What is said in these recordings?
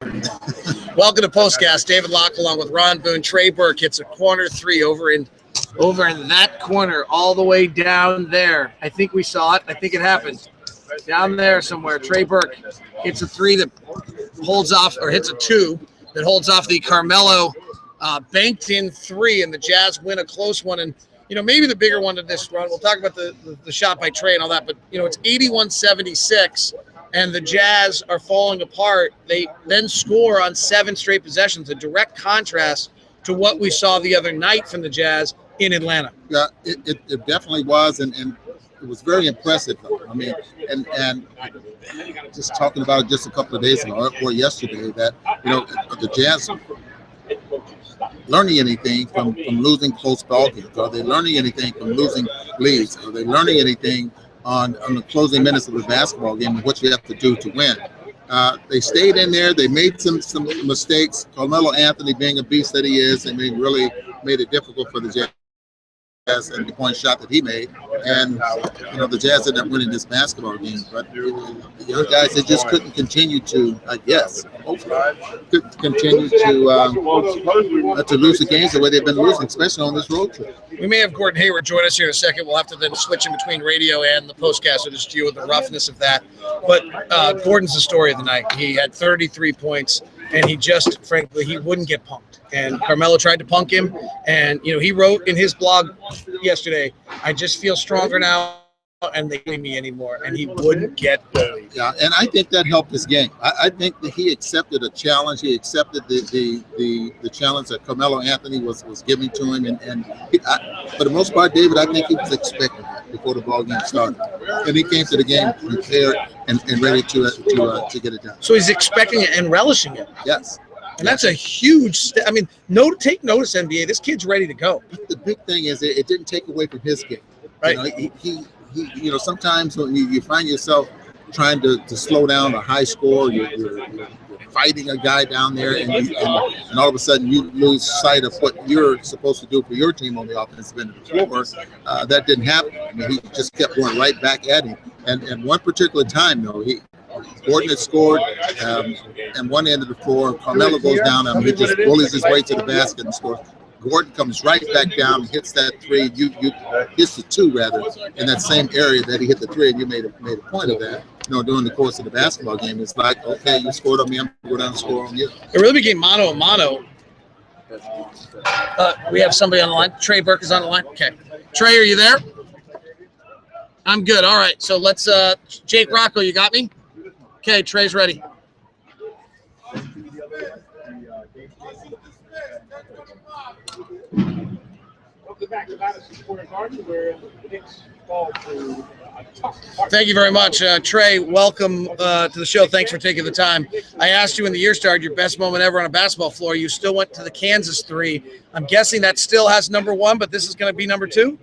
Welcome to POSTCAST. David Locke along with Ron Boone. Trey Burke hits a corner three over in that corner all the way down there. I think we saw it. I think it happened. Down there somewhere. Trey Burke hits a three that holds off, or hits a two that holds off the Carmelo banked in three, and the Jazz win a close one. And, maybe the bigger one to this run. We'll talk about the shot by Trey and all that, but, it's 81-76. And the Jazz are falling apart. They then score on 7 straight possessions, a direct contrast to what we saw the other night from the Jazz in Atlanta. Yeah, it definitely was, and it was very impressive. I mean, and just talking about it just a couple of days ago or yesterday, that the Jazz learning anything from losing close ball games? Are they learning anything from losing leads? Are they learning anything on the closing minutes of the basketball game and what you have to do to win? They stayed in there. They made some mistakes. Carmelo Anthony, being a beast that he is, really made it difficult for the Jazz and the point shot that he made. And, the Jazz ended up winning this basketball game. But the young guys, they just couldn't continue to, couldn't continue to lose the games the way they've been losing, especially on this road trip. We may have Gordon Hayward join us here in a second. We'll have to then switch in between radio and the postcast to just deal with the roughness of that. But Gordon's the story of the night. He had 33 points, and he just, frankly, he wouldn't get punked. And Carmelo tried to punk him, and he wrote in his blog yesterday, "I just feel stronger now, and they don't need me anymore." And he wouldn't get bullied. Yeah, and I think that helped his game. I think that he accepted a challenge. He accepted the challenge that Carmelo Anthony was giving to him, and for the most part, David, I think he was expecting that before the ball game started, and he came to the game prepared and ready to get it done. So he's expecting it and relishing it. Yes. And that's a huge take notice, NBA. This kid's ready to go. The big thing is it didn't take away from his game. Right. He sometimes when you find yourself trying to slow down a high score, you're fighting a guy down there, and all of a sudden you lose sight of what you're supposed to do for your team on the offensive end of the floor. That didn't happen. He just kept going right back at him. And one particular time, though, Gordon had scored and one end of the floor. Carmelo goes down and he just bullies his way to the basket and scores. Gordon comes right back down and hits that three. You hits the two rather in that same area that he hit the three, and you made a point of that. During the course of the basketball game, it's like, okay, you scored on me, I'm going to go down and score on you. It really became mano a mano. We have somebody on the line. Trey Burke is on the line. Okay, Trey, are you there? I'm good. All right, so let's. Jake Rocco, you got me? Okay, Trey's ready. Thank you very much. Trey, welcome to the show. Thanks for taking the time. I asked you when the year started, your best moment ever on a basketball floor. You still went to the Kansas three. I'm guessing that still has number 1, but this is going to be number 2?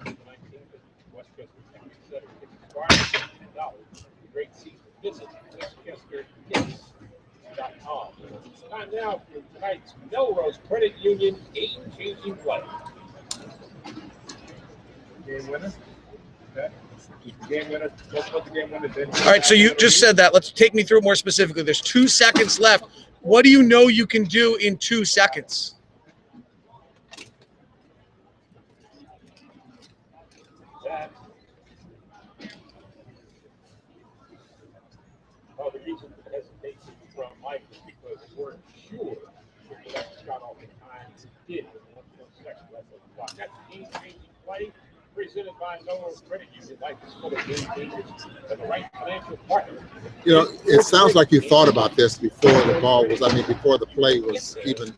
Time now for tonight's Melrose Credit Union game-changing play. Game winner. Okay. Game winner. Let's put the game winner then. All right, so you just said that. Let's take me through it more specifically. There's 2 seconds left. What do you know you can do in 2 seconds? The reason for the hesitation from Mike is because we weren't sure if the left shot all the time he did with 1 second left on the clock. That's game-changing play presented by Melrose Credit Union. Life is full of game changers and the right financial partner. It sounds like you thought about this before the play was even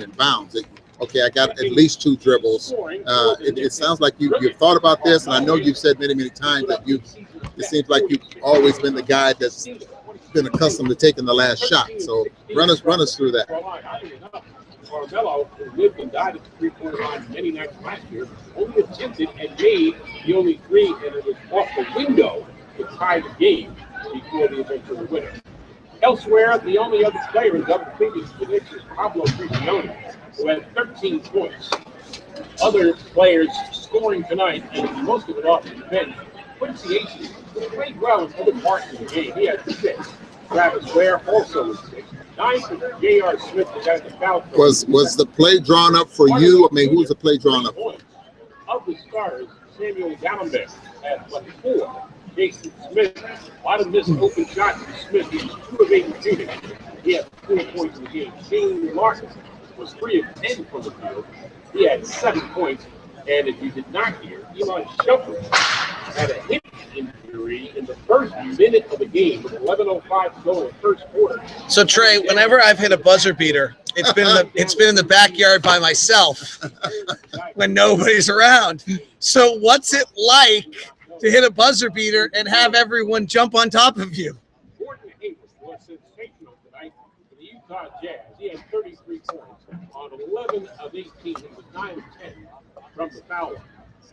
in bounds. Okay, I got at least 2 dribbles. It sounds like you've thought about this, and I know you've said many, many times that it seems like you've always been the guy that's been accustomed to taking the last shot. So run us through that. Carmelo, who lived and died at the three-point line many nights last year, only attempted and made the only 3, and it was off the window to tie the game before the eventual winner. Elsewhere, the only other player in double previous prediction is Pablo Cristiano, who had 13 points. Other players scoring tonight, and most of it off the bench. Quincy Aces played well in other parts of the game. He had 6. Travis Ware also with 6. 9 for J.R. Smith was at the foul trouble. Was the play drawn up for you? I mean, who was the play drawn up for? Of the starters, Samuel Gallenbeck had 4. Jason Smith, a lot of missed open shots from Smith. He was 2 of 8 in shooting. He had 4 points in the game. Shane Martin was 3 of 10 from the field. He had 7 points. And if you did not hear, Elon Shumpert had a hip injury in the first minute of the game with 11:05 to go in the first quarter. So Trey, whenever I've hit a buzzer beater, it's been in the backyard by myself when nobody's around. So what's it like to hit a buzzer beater and have everyone jump on top of you? Gordon Hayward was sensational tonight for the Utah Jazz. He had 33 points on 11 of 18. He was 9 of 10 from the foul line.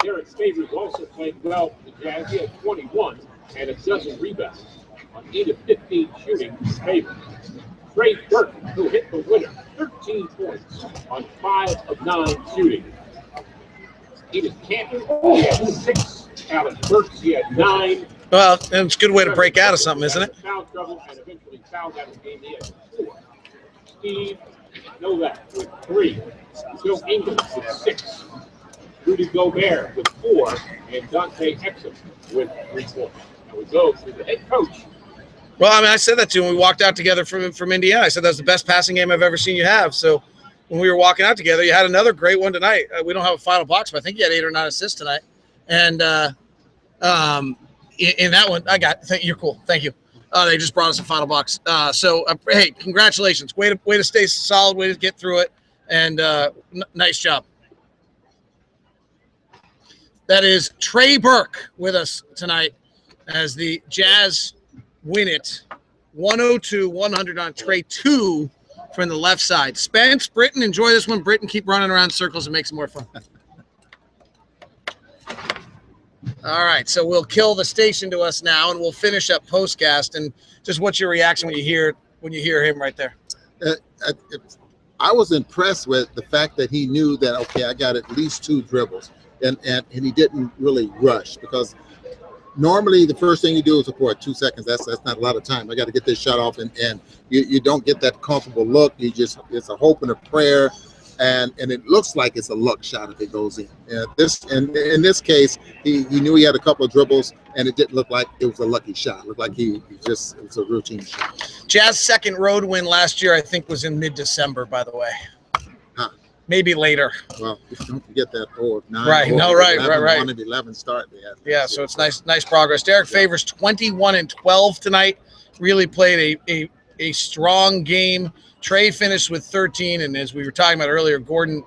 Derek Favors also played well for the Jazz. He had 21 and a dozen rebounds on 8 of 15 shooting for Favors. Trey Burke, who hit the winner, 13 points on 5 of 9 shooting. Edith Cantor, he had 6. Alex Burks, he had 9. Well, it's a good way to break out of something, isn't it? Foul trouble and eventually fouled out of the game. He had 4. Steve Novak with 3. Phil Ingram with 6. Rudy Gobert with 4, and Dante Exum with 3 points. Now we go to the head coach. Well, I mean, I said that to him when we walked out together from Indiana. I said that was the best passing game I've ever seen you have. So when we were walking out together, you had another great one tonight. We don't have a final box, but I think you had 8 or 9 assists tonight. And in that one, you're cool. Thank you. They just brought us a final box. Hey, congratulations. Way to stay solid. Way to get through it. And nice job. That is Trey Burke with us tonight as the Jazz win it 102-100 on Trey 2 from the left side. Spence, Britton, enjoy this one. Britton, keep running around circles and makes it more fun. All right, so we'll kill the station to us now, and we'll finish up postcast. And just what's your reaction when you hear him right there? I was impressed with the fact that he knew that, okay, I got at least 2 dribbles. And he didn't really rush, because normally the first thing you do is, of course, 2 seconds. That's not a lot of time. I got to get this shot off, and you don't get that comfortable look. It's a hope and a prayer, and it looks like it's a luck shot if it goes in. In this case, he knew he had a couple of dribbles, and it didn't look like it was a lucky shot. It looked like it was a routine shot. Jazz second road win last year, I think, was in mid-December, by the way. Maybe later. Well, don't forget that 9. Right. No, right. 1 and 11 start they had. Yeah, so it's nice progress. Derek Favors 21 and 12 tonight. Really played a strong game. Trey finished with 13, and as we were talking about earlier, Gordon.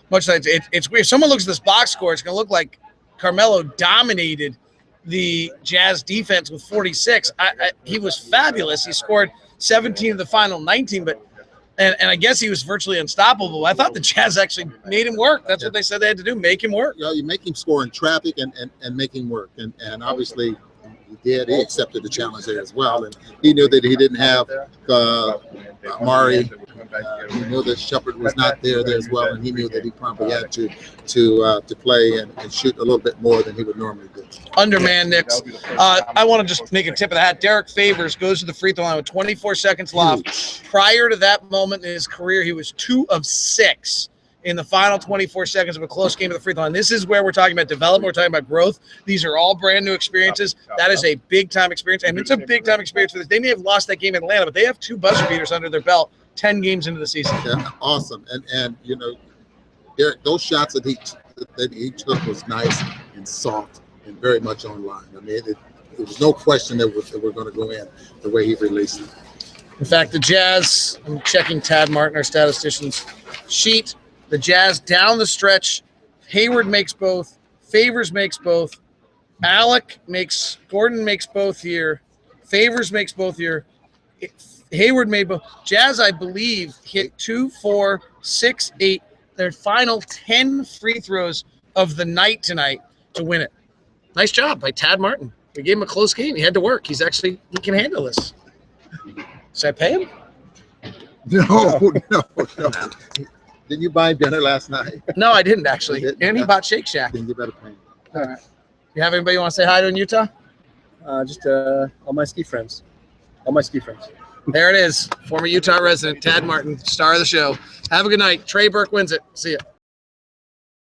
Much like it's weird. If someone looks at this box score, it's going to look like Carmelo dominated the Jazz defense with 46. He was fabulous. He scored 17 of the final 19, but. And I guess he was virtually unstoppable. I thought the Jazz actually made him work. That's what they said they had to do, make him work. You know, you make him score in traffic and make him work. And obviously he did. He accepted the challenge there as well. And he knew that he didn't have Amari. He knew that Shumpert was not there as well. And he knew that he probably had to play and shoot a little bit more than he would normally do. Underman Knicks. I want to just make a tip of the hat. Derek Favors goes to the free throw line with 24 seconds left. Prior to that moment in his career, he was 2 of 6 in the final 24 seconds of a close game to the free throw line. This is where we're talking about development. We're talking about growth. These are all brand new experiences. That is a big-time experience, and it's a big-time experience for this. They may have lost that game in Atlanta, but they have 2 buzzer beaters under their belt 10 games into the season. Yeah, awesome. And you know, Derek, those shots that he took was nice and soft and very much on line. I mean, there was no question that we're going to go in the way he released it. In fact, the Jazz, I'm checking Tad Martin, our statistician's sheet. The Jazz down the stretch. Hayward makes both. Favors makes both. Gordon makes both here. Favors makes both here. Hayward made both. Jazz, I believe, hit 2, 4, 6, 8. Their final 10 free throws of the night tonight to win it. Nice job by Tad Martin. We gave him a close game. He had to work. He can handle this. Should I pay him? No. Didn't you buy dinner last night? No, I didn't actually. And he bought Shake Shack. Then you better pay him. All right. You have anybody you want to say hi to in Utah? Just all my ski friends. There it is. Former Utah resident, Tad Martin, star of the show. Have a good night. Trey Burke wins it. See ya.